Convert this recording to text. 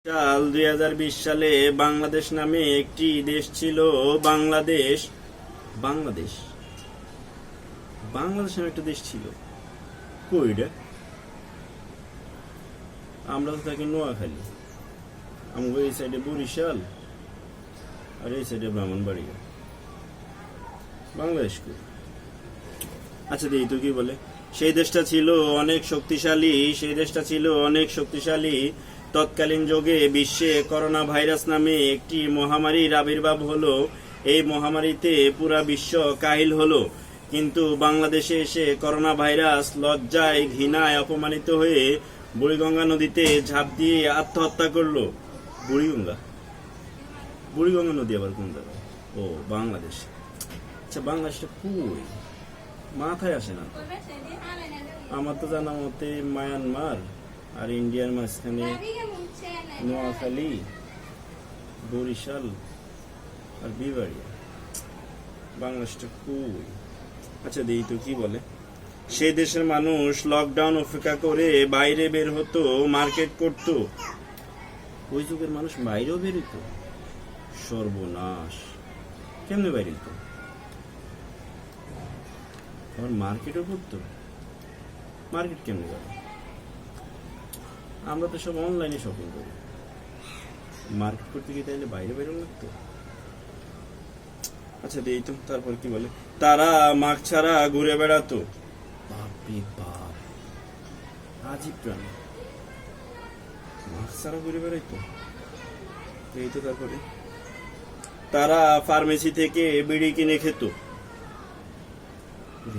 সাল 2020 সালে বাংলাদেশ নামে একটি দেশ ছিল। বাংলাদেশ বাংলাদেশ বাংলাদেশ নামে একটা দেশ ছিল। কইটা আমরা তো থাকি নোয়াখালী, আমাকে এই সাইডে বরিশাল আর এই সাইডে ব্রাহ্মণবাড়িয়া। বাংলাদেশ কই? আচ্ছা দেখি তো কি বলে। সেই দেশটা ছিল অনেক শক্তিশালী। তৎকালীন যুগে বিশ্বে করোনা ভাইরাস নামে একটি মহামারীর আবির্ভাব হলো। এই মহামারীতে পুরা বিশ্ব কাহিল হলো। কিন্তু বাংলাদেশে এসে করোনা ভাইরাস লজ্জায় ঘৃণায় অপমানিত হয়ে বুড়িগঙ্গা নদীতে ঝাঁপ দিয়ে আত্মহত্যা করলো। বুড়িগঙ্গা নদী আবার কোন জায়গায়? ও, বাংলাদেশ। আচ্ছা, বাংলাদেশটা কই? মাথায় আসে না। আমার তো জানা মতে মায়ানমার আর ইন্ডিয়ার মাঝখানে নোয়াখালী, বরিশাল আর বিবাড়িয়া। বাংলাদেশটা কই? আচ্ছা দেখি তো কি বলে। সেই দেশের মানুষ লকডাউন অপেক্ষা করে বাইরে বের হতো, মার্কেট করত। ওই যুগের মানুষ বাইরেও বের হতো? সর্বনাশ! কেমনে বাইরে হতো? আবার মার্কেটও করতো? মার্কেট কেমনে করে? আমরা তো সব অনলাইনে শপিং করি। মার্কেট করতে গিয়ে তাইলে বাইরে বাইরে লাগতো। আচ্ছা এই তো তারপর কি বলে। তারা মাস্ক ছাড়া ঘুরে বেড়াতো। বাপরে বাপ, আজীব প্রাণী। মাস্ক ছাড়া ঘুরে বেড়াইতো। এই তো তারপরে তারা ফার্মেসি থেকে বিড়ি কিনে খেত।